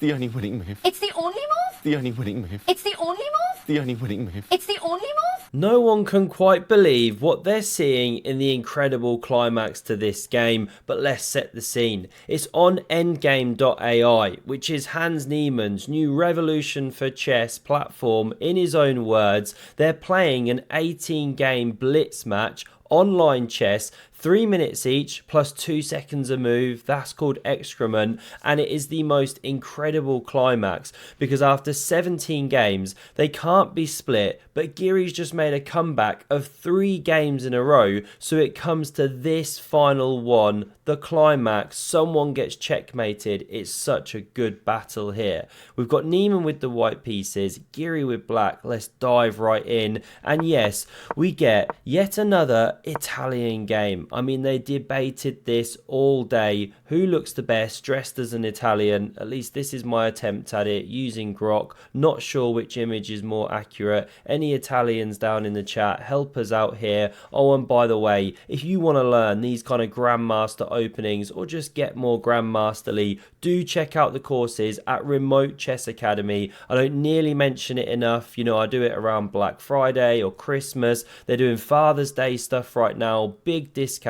The only winning move. It's the only move? The only winning move. It's the only move? The only winning move. It's the only move? No one can quite believe what they're seeing in the incredible climax to this game, but let's set the scene. It's on Endgame.ai, which is Hans Niemann's new revolution for chess platform. In his own words, they're playing an 18-game blitz match, online chess, 3 minutes each plus 2 seconds a move. That's called excrement, and it is the most incredible climax because after 17 games they can't be split, but Giri's just made a comeback of 3 games in a row, so it comes to this final one, the climax. Someone gets checkmated. It's such a good battle here. We've got Niemann with the white pieces, Giri with black. Let's dive right in, and yes, we get yet another Italian game. I mean, they debated this all day. Who looks the best dressed as an Italian? At least this is my attempt at it using Grok. Not sure which image is more accurate. Any Italians down in the chat, help us out here. Oh, and by the way, if you want to learn these kind of Grandmaster openings or just get more Grandmasterly, do check out the courses at Remote Chess Academy. I don't nearly mention it enough. You know, I do it around Black Friday or Christmas. They're doing Father's Day stuff right now. Big discounts.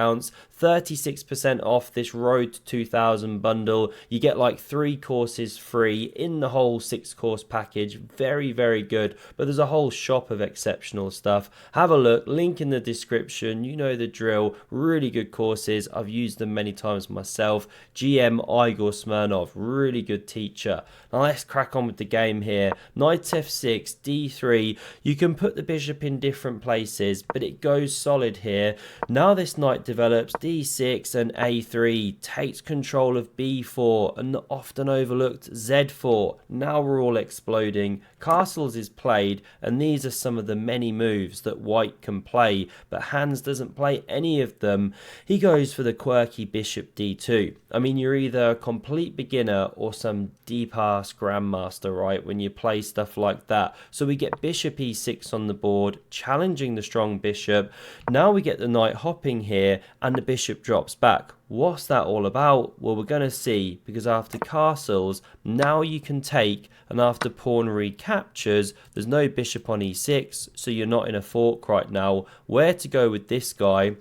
36% off this Road to 2000 bundle. You get like 3 courses free in the whole 6-course package. Very, very good. But there's a whole shop of exceptional stuff. Have a look. Link in the description. You know the drill. Really good courses. I've used them many times myself. GM Igor Smirnov. Really good teacher. Now let's crack on with the game here. Knight f6, d3. You can put the bishop in different places, but it goes solid here. Now this knight develops d6 and a3, takes control of b4 and the often overlooked z4. Now we're all exploding. Castles is played, and these are some of the many moves that white can play, but Hans doesn't play any of them. He goes for the quirky bishop d2. I mean, you're either a complete beginner or some deep-ass grandmaster, right, when you play stuff like that. So we get bishop e6 on the board, challenging the strong bishop. Now we get the knight hopping here, and the bishop drops back. What's that all about? Well, we're going to see, because after castles, now you can take, and after pawn recaptures, there's no bishop on e6, so you're not in a fork right now. Where to go with this guy?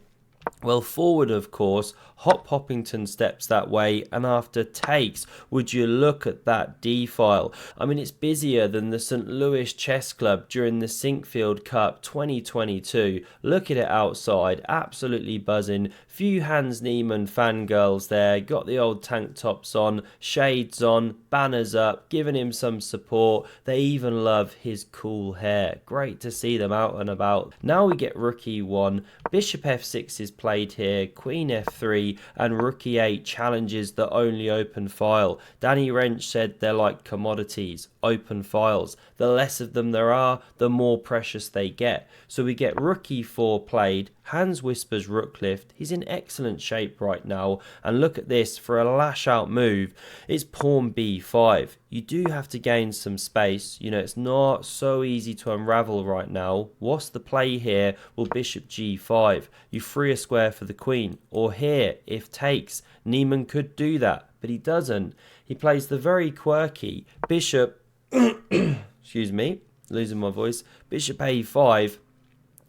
Well, forward, of course. Hoppington steps that way, and after takes, would you look at that d-file? I mean, it's busier than the St. Louis Chess Club during the Sinkfield Cup 2022. Look at it outside, absolutely buzzing. Few Hans Niemann fangirls there, got the old tank tops on, shades on, banners up, giving him some support. They even love his cool hair. Great to see them out and about. Now we get rook e1, bishop f6 is played here, queen f3, and rook e8 challenges the only open file. Danny Wrench said they're like commodities, open files. The less of them there are, the more precious they get. So we get rook e4 played. Hans whispers rook lift. He's in excellent shape right now. And look at this, for a lash out move, it's pawn b5. You do have to gain some space. You know, it's not so easy to unravel right now. What's the play here? Well, bishop g5. You free a square for the queen. Or here, if takes, Niemann could do that, but he doesn't. He plays the very quirky bishop, excuse me, losing my voice, bishop a5,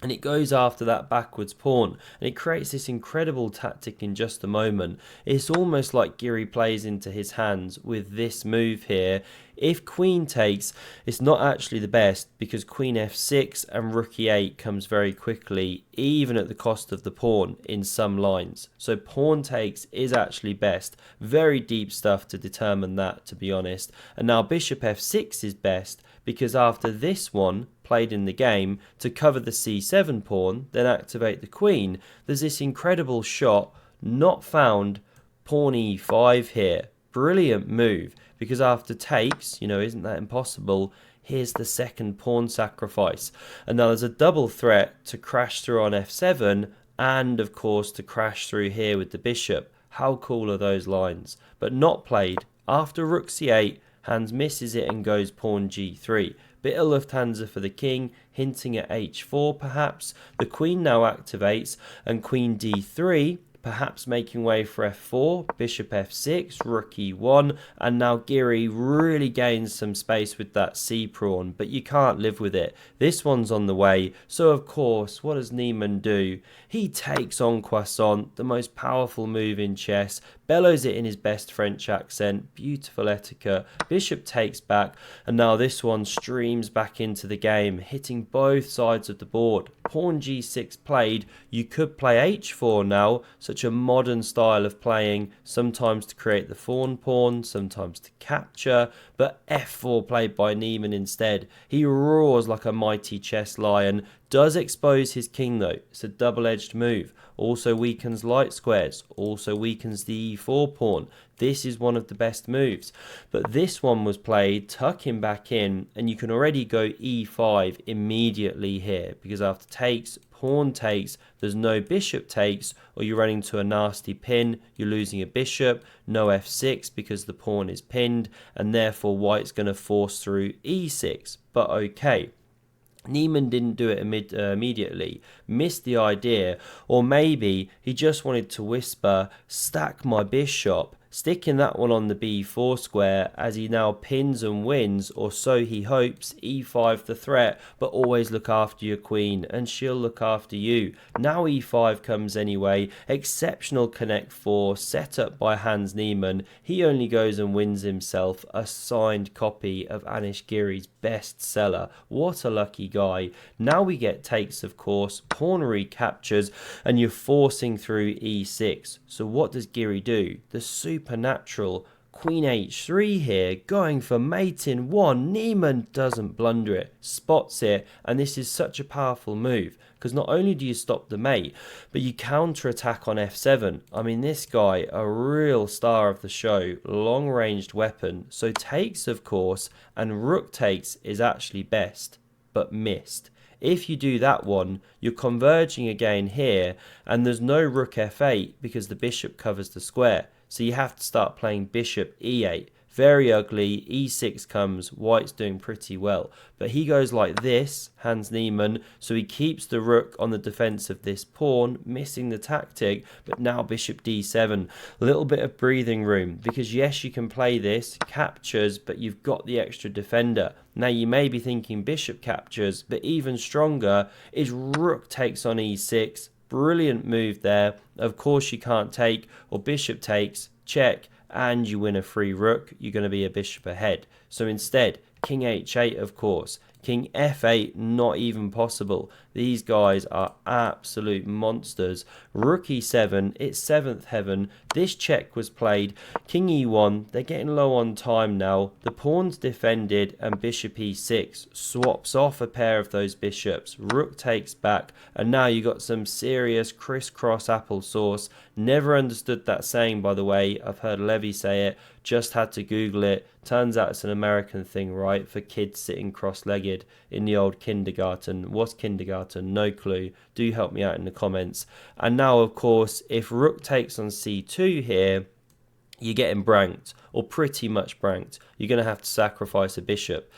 and it goes after that backwards pawn, and it creates this incredible tactic in just a moment. It's almost like Giri plays into his hands with this move here. If queen takes, it's not actually the best, because queen f6 and rook e8 comes very quickly, even at the cost of the pawn in some lines. So pawn takes is actually best. Very deep stuff to determine that, to be honest. And now bishop f6 is best, because after this one, played in the game, to cover the c7 pawn, then activate the queen, there's this incredible shot, not found, pawn e5 here. Brilliant move, because after takes, you know, isn't that impossible? Here's the second pawn sacrifice. And now there's a double threat to crash through on f7, and of course to crash through here with the bishop. How cool are those lines? But not played. After rook c8, Hans misses it and goes pawn g3. Bit of Lufthansa for the king, hinting at h4 perhaps. The queen now activates, and queen d3, perhaps making way for f4, bishop f6, rook e1, and now Giri really gains some space with that c pawn, but you can't live with it. This one's on the way, so of course, what does Niemann do? He takes on croissant, the most powerful move in chess, bellows it in his best French accent, beautiful etiquette, bishop takes back, and now this one streams back into the game, hitting both sides of the board. Pawn g6 played, you could play h4 now, such a modern style of playing, sometimes to create the fawn pawn, sometimes to capture, but f4 played by Niemann instead. He roars like a mighty chess lion, does expose his king though, it's a double-edged move, also weakens light squares, also weakens the e4 pawn. This is one of the best moves, but this one was played, tuck him back in, and you can already go e5 immediately here, because after takes, pawn takes, there's no bishop takes, or you run into a nasty pin, you're losing a bishop, no f6 because the pawn is pinned, and therefore white's going to force through e6, but okay. Niemann didn't do it immediately, missed the idea, or maybe he just wanted to whisper, stack my bishop, sticking that one on the b4 square as he now pins and wins, or so he hopes. e5 the threat, but always look after your queen and she'll look after you. Now e5 comes anyway, exceptional connect 4 set up by Hans Niemann. He only goes and wins himself a signed copy of Anish Giri's bestseller. What a lucky guy. Now we get takes, of course, pawn recaptures, and you're forcing through e6. So what does Giri do? The supernatural queen h3 here, going for mate in 1. Niemann doesn't blunder it, spots it, and this is such a powerful move, because not only do you stop the mate, but you counter-attack on f7. I mean, this guy, a real star of the show, long-ranged weapon. So takes, of course, and rook takes is actually best, but missed. If you do that one, you're converging again here, and there's no rook f8 because the bishop covers the square. So you have to start playing bishop e8. Very ugly, e6 comes, white's doing pretty well. But he goes like this, Hans Niemann, so he keeps the rook on the defense of this pawn, missing the tactic, but now bishop d7. A little bit of breathing room, because yes, you can play this, captures, but you've got the extra defender. Now you may be thinking bishop captures, but even stronger is rook takes on e6. Brilliant move there. Of course you can't take, or bishop takes, check, and you win a free rook. You're going to be a bishop ahead. So instead, king h8, of course. King f8, not even possible. These guys are absolute monsters. Rook e7, it's 7th heaven. This check was played. King e1, they're getting low on time now. The pawn's defended, and bishop e6 swaps off a pair of those bishops. Rook takes back, and now you got some serious crisscross applesauce. Never understood that saying, by the way. I've heard Levy say it. Just had to Google it. Turns out it's an American thing, right? For kids sitting cross-legged in the old kindergarten. What's kindergarten? No clue. Do help me out in the comments. And now, of course, if rook takes on c2 here, you're getting branked, or pretty much branked. You're going to have to sacrifice a bishop.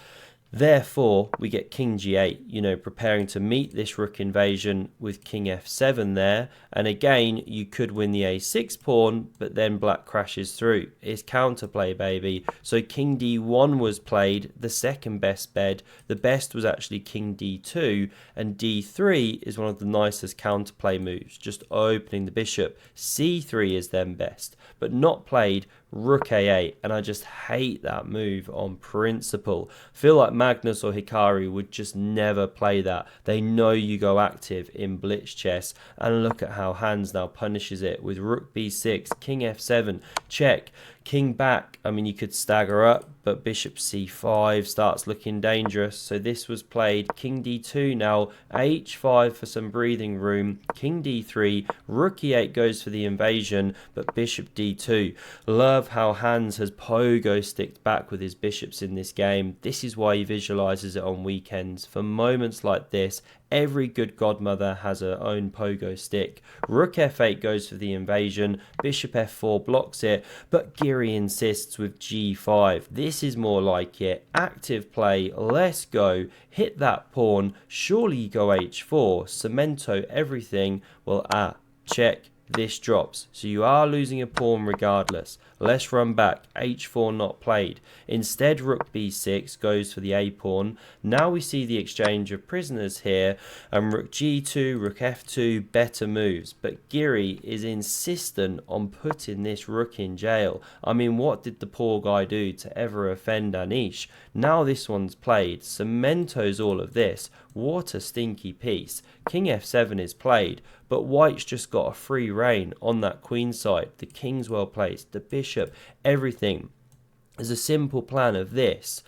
Therefore, we get king g8, preparing to meet this rook invasion with king f7 there. And again, you could win the a6 pawn, but then black crashes through. It's counterplay, baby. So king d1 was played, the second best bed. The best was actually king d2, and d3 is one of the nicest counterplay moves, just opening the bishop. c3 is then best, but not played. Rook a8, and I just hate that move on principle. Feel like Magnus or Hikari would just never play that. They know you go active in blitz chess, and look at how Hans now punishes it with rook b6, king f7, check, king back. I mean, you could stagger up, but bishop c5 starts looking dangerous. So this was played, king d2 now, h5 for some breathing room, king d3, rook e8 goes for the invasion, but bishop d2. Love how Hans has pogo sticked back with his bishops in this game. This is why he visualizes it on weekends. For moments like this, every good godmother has her own pogo stick. Rook f8 goes for the invasion, bishop f4 blocks it, but Giri insists with g5. This is more like it. Active play, let's go, hit that pawn, surely you go h4, cemento everything. Well, check. this drops. So you are losing a pawn regardless. Let's run back. H4 not played. Instead, rook b6 goes for the a pawn. Now we see the exchange of prisoners here, and rook g2, rook f2, better moves. But Giri is insistent on putting this rook in jail. I mean, what did the poor guy do to ever offend Anish? Now this one's played. Cementos all of this. What a stinky piece. King f7 is played, but white's just got a free rein on that queen side. The king's well placed, the bishop, everything. There's a simple plan of this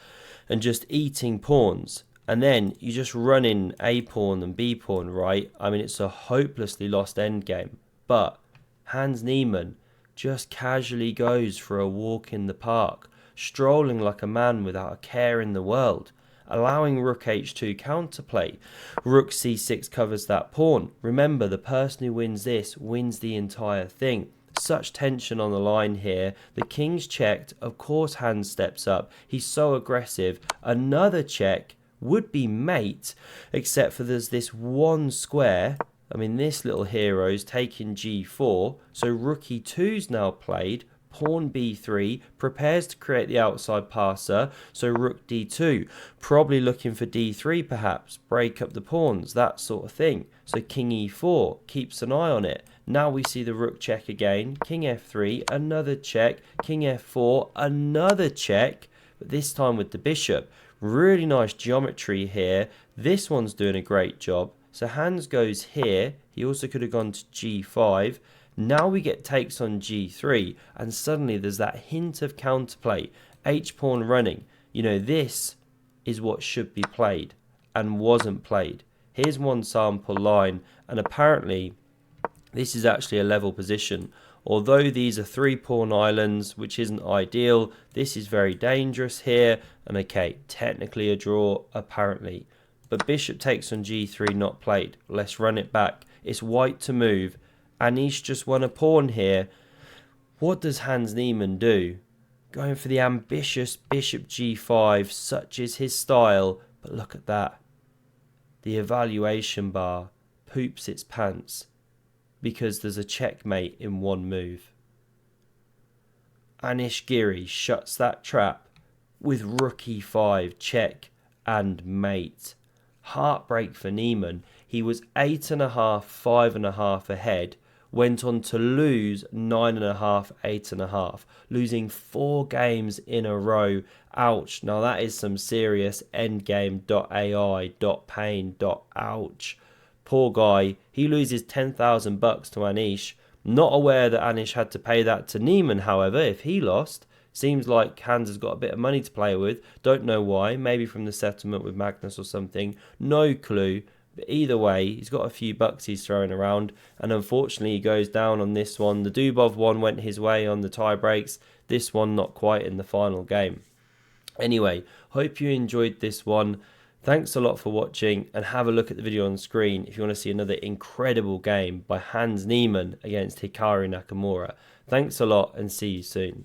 and just eating pawns, and then you just run in a pawn and b pawn, right? I mean, it's a hopelessly lost endgame, but Hans Niemann just casually goes for a walk in the park, strolling like a man without a care in the world, allowing rook h2 counterplay. Rook c6 covers that pawn. Remember, the person who wins this wins the entire thing. Such tension on the line here. The king's checked. Of course, Hans steps up. He's so aggressive. Another check would be mate, except for there's this one square. I mean, this little hero's taking g4. So rook e2's now played. Pawn b3, prepares to create the outside passer, so rook d2, probably looking for d3 perhaps, break up the pawns, that sort of thing. So king e4, keeps an eye on it. Now we see the rook check again, king f3, another check, king f4, another check, but this time with the bishop. Really nice geometry here. This one's doing a great job. So Hans goes here, he also could have gone to g5. Now we get takes on g3, and suddenly there's that hint of counterplay. H-pawn running. You know, this is what should be played and wasn't played. Here's one sample line, and apparently this is actually a level position. Although these are 3-pawn islands, which isn't ideal, this is very dangerous here. And okay, technically a draw, apparently. But bishop takes on g3, not played. Let's run it back. It's white to move. Anish just won a pawn here. What does Hans Niemann do? Going for the ambitious bishop g5, such is his style. But look at that. The evaluation bar poops its pants because there's a checkmate in one move. Anish Giri shuts that trap with rook e5, check and mate. Heartbreak for Niemann. He was 8.5, 5.5 ahead. Went on to lose 9.5, 8.5, losing 4 games in a row. Ouch. Now that is some serious endgame.ai.pain. Ouch. Poor guy. He loses $10,000 to Anish. Not aware that Anish had to pay that to Niemann, however, if he lost. Seems like Hans has got a bit of money to play with. Don't know why. Maybe from the settlement with Magnus or something. No clue. But either way, he's got a few bucks he's throwing around, and unfortunately he goes down on this one. The Dubov one went his way on the tie breaks, this one not quite in the final game. Anyway, hope you enjoyed this one. Thanks a lot for watching, and have a look at the video on the screen if you want to see another incredible game by Hans Niemann against Hikaru Nakamura. Thanks a lot, and see you soon.